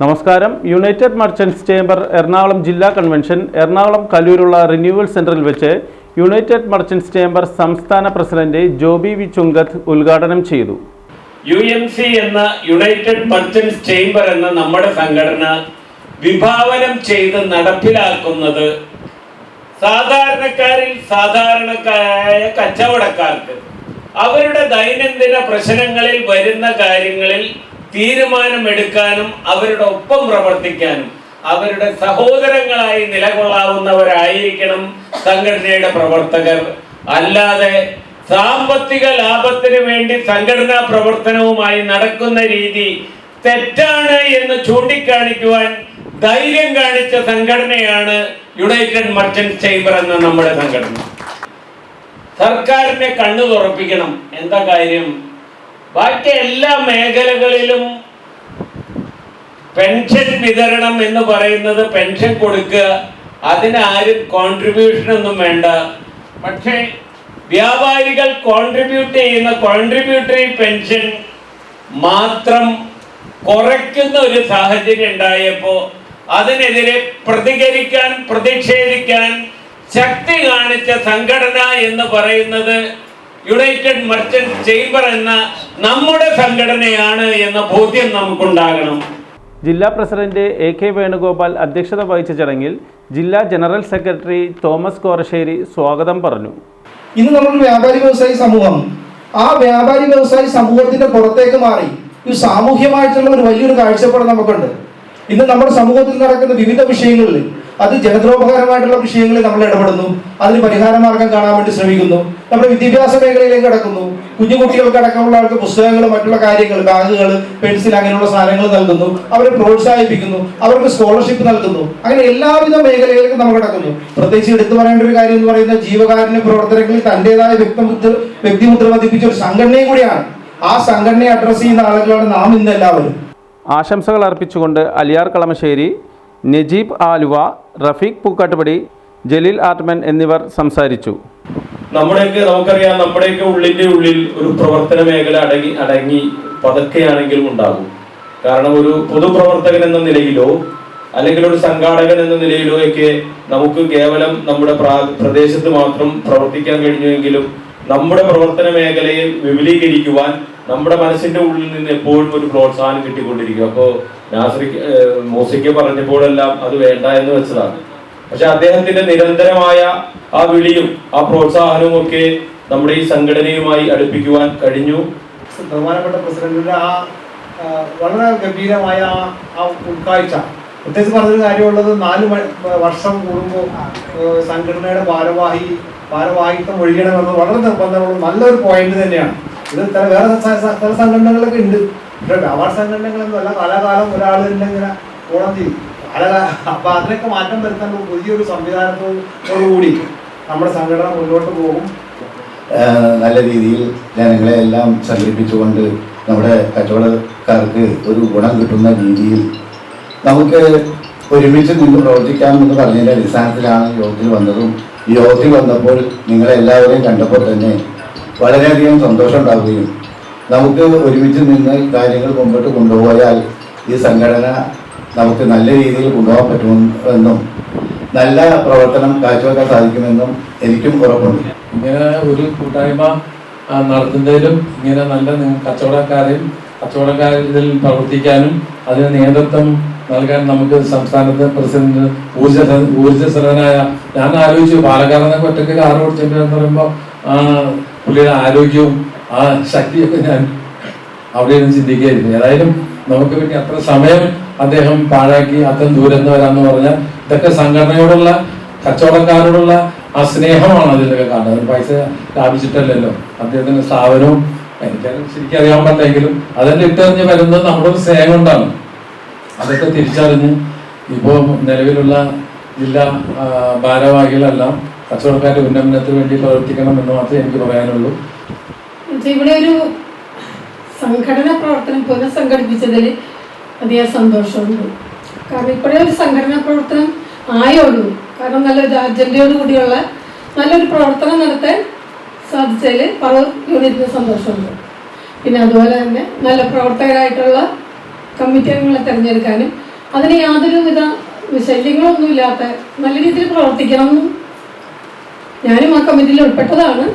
നമസ്കാരം. United merchants chamber Ernakulam ജില്ലാ convention Ernakulam കല്ലൂരുള്ള renewal സെന്ററിൽ വെച്ച് യുണൈറ്റഡ് മർച്ചന്റ്സ് ചേംബർ സംസ്ഥാന പ്രസിഡന്റ് ജോബി വി ചുങ്കത്ത് ഉദ്ഘാടനം ചെയ്തു. UMC എന്ന യുണൈറ്റഡ് മർച്ചന്റ്സ് ചേംബർ എന്ന നമ്മുടെ സംഘടന വിഭാവനം ചെയ്ത് നടപ്പിലാക്കുന്നത് സാധാരണക്കാരിൽ സാധാരണക്കാരായ കച്ചവടക്കാർക്ക് അവരുടെ ദൈനംദിന പ്രശ്നങ്ങളിൽ വരുന്ന കാര്യങ്ങളിൽ തീരുമാനമെടുക്കാനും അവരുടെ ഒപ്പം പ്രവർത്തിക്കാനും അവരുടെ സഹോദരങ്ങളായി നിലകൊള്ളാവുന്നവരായിരിക്കണം സംഘടനയുടെ പ്രവർത്തകർ. അല്ലാതെ സാമ്പത്തിക ലാഭത്തിന് വേണ്ടി സംഘടനാ പ്രവർത്തനവുമായി നടക്കുന്ന രീതി തെറ്റാണ് എന്ന് ചൂണ്ടിക്കാണിക്കുവാൻ ധൈര്യം കാണിച്ച സംഘടനയാണ് യുണൈറ്റഡ് മർച്ചന്റ്സ് ചേംബർ എന്ന നമ്മുടെ സംഘടന. സർക്കാരിനെ കണ്ണു തുറപ്പിക്കണം. എന്താ കാര്യം? ബാക്കി എല്ലാ മേഖലകളിലും പെൻഷൻ വിതരണം എന്ന് പറയുന്നത് പെൻഷൻ കൊടുക്കുക, അതിന് ആരും കോൺട്രിബ്യൂഷൻ ഒന്നും വേണ്ട. പക്ഷേ വ്യാപാരികൾ കോൺട്രിബ്യൂട്ട് ചെയ്യുന്ന കോൺട്രിബ്യൂട്ടറി പെൻഷൻ മാത്രം കുറയ്ക്കുന്ന ഒരു സാഹചര്യം ഉണ്ടായപ്പോൾ അതിനെതിരെ പ്രതികരിക്കാൻ, പ്രതിഷേധിക്കാൻ ശക്തി കാണിച്ച സംഘടന എന്ന് പറയുന്നത് യുണൈറ്റഡ് മർച്ചന്റ്സ് ചേംബർ എന്ന നമ്മുടെ സംഘടനയാണ് എന്ന ബോധ്യം നമുക്കുണ്ടാകണം. ജില്ലാ പ്രസിഡന്റ് AK വേണുഗോപാൽ അധ്യക്ഷത വഹിച്ച ചടങ്ങിൽ ജില്ലാ ജനറൽ സെക്രട്ടറി തോമസ് കോറശ്ശേരി സ്വാഗതം പറഞ്ഞു. ഇന്ന് നമ്മൾ വ്യാപാരി വ്യവസായി സമൂഹം, ആ വ്യാപാരി വ്യവസായി സമൂഹത്തിന്റെ പുറത്തേക്ക് മാറി ഒരു സാമൂഹ്യമായിട്ടുള്ള ഒരു വലിയൊരു കാഴ്ചപ്പാട് നമുക്കുണ്ട്. ഇന്ന് നമ്മുടെ സമൂഹത്തിൽ നടക്കുന്ന വിവിധ വിഷയങ്ങളിൽ, അത് ജനദ്രോഹകരമായിട്ടുള്ള വിഷയങ്ങളിൽ നമ്മൾ ഇടപെടുന്നു, അതിന് പരിഹാര മാർഗം കാണാൻ വേണ്ടി ശ്രമിക്കുന്നു. നമ്മുടെ വിദ്യാഭ്യാസ മേഖലയിലേക്ക് കടക്കുന്നു. കുഞ്ഞുകുട്ടികൾക്ക് അടക്കമുള്ള അവർക്ക് പുസ്തകങ്ങൾ, മറ്റുള്ള കാര്യങ്ങൾ, ബാഗുകൾ, പെൻസിൽ, അങ്ങനെയുള്ള സാധനങ്ങൾ നൽകുന്നു. അവരെ പ്രോത്സാഹിപ്പിക്കുന്നു, അവർക്ക് സ്കോളർഷിപ്പ് നൽകുന്നു. അങ്ങനെ എല്ലാവിധ മേഖലകളിലേക്കും നമ്മൾ കിടക്കുന്നു. പ്രത്യേകിച്ച് എടുത്തു പറയേണ്ട ഒരു കാര്യം എന്ന് പറയുന്നത് ജീവകാരുണ്യ പ്രവർത്തനങ്ങളിൽ തന്റേതായ വ്യക്തിമുദ്ര പതിപ്പിച്ച ഒരു സംഘടനയും കൂടിയാണ്. ആ സംഘടനയെ അഡ്രസ് ചെയ്യുന്ന ആളുകളാണ് നാം ഇന്ന് എല്ലാവരും. ആശംസകൾ അർപ്പിച്ചുകൊണ്ട് അലിയാർ കളമശ്ശേരി, നജീബ് ആലുവ, റഫീഖ് പൂക്കാട്ടുപടി, ജലീൽ ആർട്ട്മൻ എന്നിവർ സംസാരിച്ചു. നമുക്കറിയാം, നമ്മുടെയൊക്കെ ഉള്ളിൽ ഒരു പ്രവർത്തന മേഖല അടങ്ങി പതുക്കെയാണെങ്കിലും ഉണ്ടാകും. കാരണം ഒരു പൊതുപ്രവർത്തകൻ എന്ന നിലയിലോ അല്ലെങ്കിൽ ഒരു സംഘാടകൻ എന്ന നിലയിലോ ഒക്കെ നമുക്ക് കേവലം നമ്മുടെ പ്രദേശത്ത് മാത്രം പ്രവർത്തിക്കാൻ കഴിഞ്ഞുവെങ്കിലും നമ്മുടെ പ്രവർത്തന മേഖലയെ വിപുലീകരിക്കുവാൻ നമ്മുടെ മനസ്സിന്റെ ഉള്ളിൽ നിന്ന് എപ്പോഴും ഒരു പ്രോത്സാഹനം കിട്ടിക്കൊണ്ടിരിക്കും. അപ്പോൾ മൂസിക്ക് പറഞ്ഞപ്പോഴെല്ലാം അത് വേണ്ട എന്ന് വെച്ചതാണ്. പക്ഷെ അദ്ദേഹത്തിന്റെ നിരന്തരമായ ആ വിളിയും ആ പ്രോത്സാഹനവും ഒക്കെ നമ്മുടെ ഈ സംഘടനയുമായി അടുപ്പിക്കുവാൻ കഴിഞ്ഞു. ബഹുമാനപ്പെട്ട പ്രസിഡന്റിന്റെ ആ വളരെ ഗംഭീരമായ ആ ഉൾക്കാഴ്ച, പ്രത്യേകിച്ച് പറഞ്ഞൊരു കാര്യമുള്ളത് 4 വർഷം കൂടുമ്പോൾ സംഘടനയുടെ ഭാരവാഹിത്വം ഒഴിയണമെന്ന് വളരെ നിർബന്ധമുള്ള നല്ലൊരു പോയിന്റ് തന്നെയാണ്. ഇത് വേറെ ചില സംഘടനകളൊക്കെ ഉണ്ട്. പക്ഷെ വ്യാപാര സംഘടനകളൊന്നും അല്ല. കാലാകാലം ഒരാൾ തന്നെ ഇങ്ങനെ ഓണം ചെയ്യും. അപ്പൊ അതിനൊക്കെ മാറ്റം വരുത്താൻ പുതിയൊരു സംവിധാനത്തോടുകൂടി നമ്മുടെ സംഘടന മുന്നോട്ട് പോകും. നല്ല രീതിയിൽ ജനങ്ങളെ എല്ലാം സംഘടിപ്പിച്ചുകൊണ്ട് നമ്മുടെ കച്ചവടക്കാർക്ക് ഒരു ഗുണം കിട്ടുന്ന രീതിയിൽ നമുക്ക് ഒരുമിച്ച് നിന്ന് പ്രവർത്തിക്കാമെന്ന് പറഞ്ഞതിൻ്റെ അടിസ്ഥാനത്തിലാണ് യോഗത്തിൽ വന്നതും. ഈ യോഗത്തിൽ വന്നപ്പോൾ നിങ്ങളെല്ലാവരെയും കണ്ടപ്പോൾ തന്നെ വളരെയധികം സന്തോഷം ഉണ്ടാവുകയും നമുക്ക് ഒരുമിച്ച് നിന്ന് കാര്യങ്ങൾ മുമ്പോട്ട് കൊണ്ടുപോയാൽ ഈ സംഘടന നമുക്ക് നല്ല രീതിയിൽ കൊണ്ടുപോകാൻ പറ്റുമെന്നും നല്ല പ്രവർത്തനം കാഴ്ചവെക്കാൻ സാധിക്കുമെന്നും എനിക്കും ഉറപ്പുണ്ട്. ഇങ്ങനെ ഒരു കൂട്ടായ്മ നടത്തുന്നതിലും ഇങ്ങനെ നല്ല കച്ചവടക്കാരിൽ പ്രവർത്തിക്കാനും അതിന് നേതൃത്വം നൽകാൻ നമുക്ക് സംസ്ഥാനത്തെ പ്രസിഡന്റ് ഊർജ്ജസ്വലനായ, ഞാൻ ആലോചിച്ചു പാലക്കാരനൊക്കെ ഒറ്റയ്ക്ക് കാറ് ഓടിച്ചിട്ട് എന്ന് പറയുമ്പോൾ പുള്ളിയുടെ ആരോഗ്യവും ആ ശക്തിയൊക്കെ ഞാൻ അവിടെ നിന്ന് ചിന്തിക്കുകയായിരുന്നു. ഏതായാലും നമുക്ക് വേണ്ടി അത്ര സമയം അദ്ദേഹം പാഴാക്കി അത്ര ദൂരം നിന്ന് വരാമെന്ന് പറഞ്ഞാൽ ഇതൊക്കെ സംഘടനയോടുള്ള, കച്ചവടക്കാരോടുള്ള ആ സ്നേഹമാണ് അതിലൊക്കെ കാണുന്നത്. പൈസ ലാഭിച്ചിട്ടല്ലല്ലോ. അദ്ദേഹത്തിന്റെ സ്ഥാപനവും എനിക്ക് ശരിക്കും അറിയാൻ പറ്റെങ്കിലും അതെല്ലാം ഇട്ടെറിഞ്ഞ് വരുന്നത് നമ്മുടെ ഒരു സ്നേഹം കൊണ്ടാണ്. അതൊക്കെ തിരിച്ചറിഞ്ഞ് ഇപ്പോൾ നിലവിലുള്ള ജില്ലാ ഭാരവാഹികളെല്ലാം കച്ചവടക്കാരുടെ ഉന്നമനത്തിന് വേണ്ടി പ്രവർത്തിക്കണം എന്ന് മാത്രമേ എനിക്ക് പറയാനുള്ളൂ. ഇവിടെ ഒരു സംഘടന പ്രവർത്തനം പുനഃസംഘടിപ്പിച്ചതിൽ അധികം സന്തോഷമുണ്ട്. കാരണം ഇപ്പോഴേ ഒരു സംഘടനാ പ്രവർത്തനം ആയോളൂ. കാരണം നല്ലൊരു അജണ്ടയോട് കൂടിയുള്ള നല്ലൊരു പ്രവർത്തനം നടത്താൻ സാധിച്ചതിൽ പവർ യൂണിറ്റിന് സന്തോഷമുണ്ട്. പിന്നെ അതുപോലെ തന്നെ നല്ല പ്രവർത്തകരായിട്ടുള്ള കമ്മിറ്റി അംഗങ്ങളെ തിരഞ്ഞെടുക്കാനും അതിന് യാതൊരുവിധ ശല്യങ്ങളൊന്നുമില്ലാത്ത നല്ല രീതിയിൽ പ്രവർത്തിക്കണം എന്നും ഞാനും ആ കമ്മിറ്റിയിൽ ഉൾപ്പെട്ടതാണ്.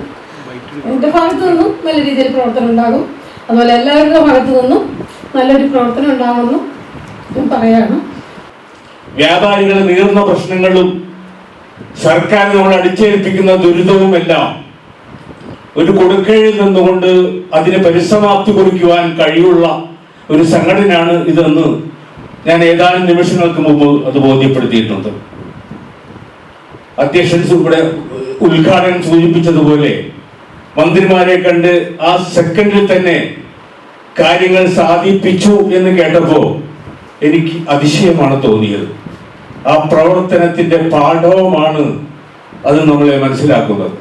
എൻ്റെ ഭാഗത്തു നിന്നും നല്ല രീതിയിൽ പ്രവർത്തനം ഉണ്ടാകും, അതുപോലെ എല്ലാവരുടെ ഭാഗത്തു നിന്നും നല്ലൊരു പ്രവർത്തനം ഉണ്ടാകുമെന്നും ഞാൻ പറയാണ്. വ്യാപാരികൾ നീറുന്ന പ്രശ്നങ്ങളും സർക്കാർ നമ്മൾ അടിച്ചേൽപ്പിക്കുന്ന ദുരിതവുമെല്ലാം ഒരു കൊടുക്കയിൽ നിന്നുകൊണ്ട് അതിന് പരിസമാപ്തി കുറിക്കുവാൻ കഴിവുള്ള ഒരു സംഘടനയാണ് ഇതെന്ന് ഞാൻ ഏതാനും നിമിഷങ്ങൾക്ക് മുമ്പ് അത് ബോധ്യപ്പെടുത്തിയിട്ടുണ്ട്. അധ്യക്ഷൻ ഇവിടെ ഉദ്ഘാടനം സൂചിപ്പിച്ചതുപോലെ മന്ത്രിമാരെ കണ്ട് ആ സെക്കൻഡിൽ തന്നെ കാര്യങ്ങൾ സാധിപ്പിച്ചു എന്ന് കേട്ടപ്പോൾ എനിക്ക് അതിശയമാണ് തോന്നിയത്. ആ പ്രവർത്തനത്തിന്റെ പാഠവുമാണ് അത് നമ്മളെ മനസ്സിലാക്കുന്നത്.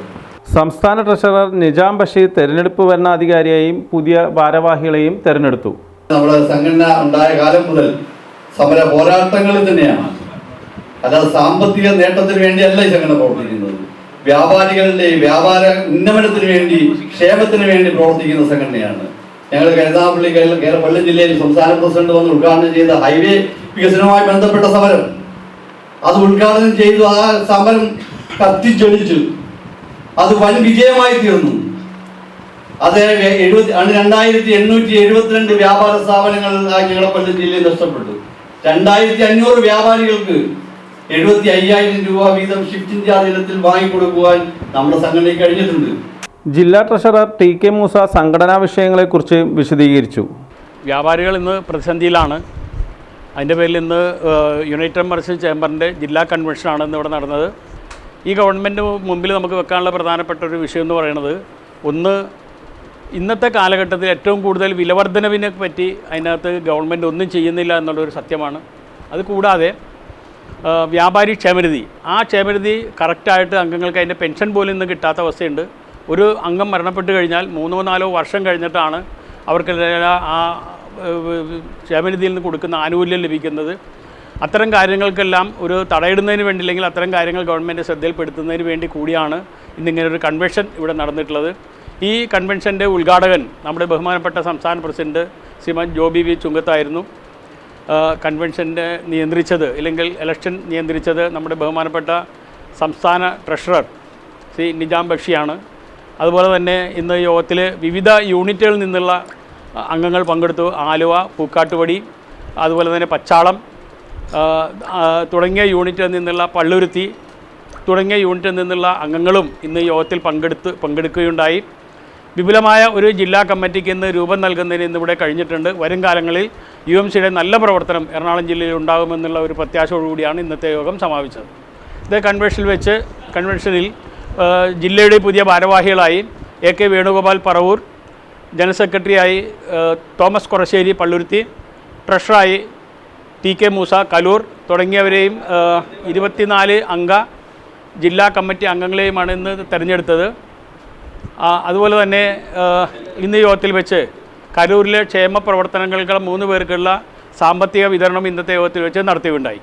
സംസ്ഥാന ട്രഷറർ നിജാം ബഷീർ തെരഞ്ഞെടുപ്പ് ഭരണാധികാരിയെയും പുതിയ ഭാരവാഹികളെയും തെരഞ്ഞെടുത്തു. നമ്മുടെ സംഘടന ഉണ്ടായ കാലം മുതൽ സമര പോരാട്ടങ്ങളിൽ തന്നെയാണ്, അല്ലാതെ സാമ്പത്തിക നേട്ടത്തിന് വേണ്ടിയല്ല ഈ സംഘടന പ്രവർത്തിക്കുന്നത്. വ്യാപാരികളുടെ വ്യാപാര ഉന്നമനത്തിന് വേണ്ടി, ക്ഷേമത്തിന് വേണ്ടി പ്രവർത്തിക്കുന്ന സംഘടനയാണ്. ഞങ്ങൾ കരുനാഗപ്പള്ളി കൊല്ലം ജില്ലയിൽ സംസ്ഥാന പ്രസിഡന്റ് വന്ന് ഉദ്ഘാടനം ചെയ്ത ഹൈവേ വികസനവുമായി ബന്ധപ്പെട്ട സമരം അത് ഉദ്ഘാടനം ചെയ്തു. ആ സമരം കത്തിച്ചൊളിച്ചു, അത് വൻ വിജയമായി തീർന്നു. അത് 2872 വ്യാപാര സ്ഥാപനങ്ങൾ ഞങ്ങളെ കൊല്ലം ജില്ലയിൽ നഷ്ടപ്പെട്ടു. 2500 വ്യാപാരികൾക്ക് 75,000 രൂപ വീതം ഷിഫ്റ്റിംഗ് ചാർജ് ഇനത്തിൽ വാങ്ങിക്കൊടുക്കുവാൻ നമ്മുടെ സംഘടനയ്ക്ക് കഴിഞ്ഞിട്ടുണ്ട്. ജില്ലാ ട്രഷറർ ടി.കെ. മൂസ സംഘടനാ വിഷയങ്ങളെക്കുറിച്ച് വിശദീകരിച്ചു. വ്യാപാരികൾ ഇന്ന് പ്രതിസന്ധിയിലാണ്. അതിൻ്റെ പേരിൽ ഇന്ന് യുണൈറ്റഡ് മർച്ചൻസ് ചേംബറിൻ്റെ ജില്ലാ കൺവെൻഷനാണ് ഇന്ന് ഇവിടെ നടന്നത്. ഈ ഗവൺമെൻറ് മുമ്പിൽ നമുക്ക് വെക്കാനുള്ള പ്രധാനപ്പെട്ട ഒരു വിഷയം എന്ന് പറയുന്നത്, ഒന്ന്, ഇന്നത്തെ കാലഘട്ടത്തിൽ ഏറ്റവും കൂടുതൽ വിലവർദ്ധനവിനെ പറ്റി അതിനകത്ത് ഗവൺമെൻറ് ഒന്നും ചെയ്യുന്നില്ല എന്നുള്ളൊരു സത്യമാണ്. അതുകൂടാതെ വ്യാപാരി ക്ഷേമനിധി, ആ ക്ഷേമനിധി കറക്റ്റായിട്ട് അംഗങ്ങൾക്ക് അതിൻ്റെ പെൻഷൻ പോലും ഇന്ന് കിട്ടാത്ത അവസ്ഥയുണ്ട്. ഒരു അംഗം മരണപ്പെട്ട് കഴിഞ്ഞാൽ 3-4 വർഷം കഴിഞ്ഞിട്ടാണ് അവർക്ക് ആ ക്ഷേമനിധിയിൽ നിന്ന് കൊടുക്കുന്ന ആനുകൂല്യം ലഭിക്കുന്നത്. അത്തരം കാര്യങ്ങൾക്കെല്ലാം ഒരു തടയിടുന്നതിന് വേണ്ടി, അല്ലെങ്കിൽ അത്തരം കാര്യങ്ങൾ ഗവൺമെൻറ് ശ്രദ്ധയിൽപ്പെടുത്തുന്നതിന് വേണ്ടി കൂടിയാണ് ഇന്നിങ്ങനൊരു കൺവെൻഷൻ ഇവിടെ നടന്നിട്ടുള്ളത്. ഈ കൺവെൻഷൻ്റെ ഉദ്ഘാടകൻ നമ്മുടെ ബഹുമാനപ്പെട്ട സംസ്ഥാന പ്രസിഡന്റ് ശ്രീമാൻ ജോബി വി ചുങ്കത്തായിരുന്നു. കൺവെൻഷൻ്റെ നിയന്ത്രിച്ചത്, അല്ലെങ്കിൽ ഇലക്ഷൻ നിയന്ത്രിച്ചത് നമ്മുടെ ബഹുമാനപ്പെട്ട സംസ്ഥാന ട്രഷറർ ശ്രീ നിജാം ബക്ഷിയാണ്. അതുപോലെ തന്നെ ഇന്ന് യോഗത്തിൽ വിവിധ യൂണിറ്റുകളിൽ നിന്നുള്ള അംഗങ്ങൾ പങ്കെടുത്തു. ആലുവ, പൂക്കാട്ടുപടി, അതുപോലെ തന്നെ പച്ചാളം തുടങ്ങിയ യൂണിറ്റിൽ നിന്നുള്ള പള്ളുരുത്തി തുടങ്ങിയ യൂണിറ്റിൽ നിന്നുള്ള അംഗങ്ങളും ഇന്ന് യോഗത്തിൽ പങ്കെടുക്കുകയുണ്ടായി. വിപുലമായ ഒരു ജില്ലാ കമ്മിറ്റിക്ക് ഇന്ന് രൂപം നൽകുന്നതിന് ഇന്നിവിടെ കഴിഞ്ഞിട്ടുണ്ട്. വരും കാലങ്ങളിൽ UMCയുടെ നല്ല പ്രവർത്തനം എറണാകുളം ജില്ലയിൽ ഉണ്ടാകുമെന്നുള്ള ഒരു പ്രത്യാശയോടുകൂടിയാണ് ഇന്നത്തെ യോഗം സമാപിച്ചത്. ഇത് കൺവെൻഷനിൽ ജില്ലയുടെ പുതിയ ഭാരവാഹികളായി AK വേണുഗോപാൽ പറവൂർ, ജനറൽ സെക്രട്ടറിയായി തോമസ് കൊറശ്ശേരി പള്ളുരുത്തി, ട്രഷറായി ടി.കെ. മൂസ കലൂർ തുടങ്ങിയവരെയും 24 അംഗ ജില്ലാ കമ്മിറ്റി അംഗങ്ങളെയുമാണ് ഇന്ന് തിരഞ്ഞെടുത്തത്. അതുപോലെ തന്നെ ഇന്ന് യോഗത്തിൽ വെച്ച് കലൂരിലെ ക്ഷേമ പ്രവർത്തനങ്ങൾക്ക് 3 പേർക്കുള്ള സാമ്പത്തിക വിതരണം ഇന്നത്തെ യോഗത്തിൽ വെച്ച് നടത്തുകയുണ്ടായി.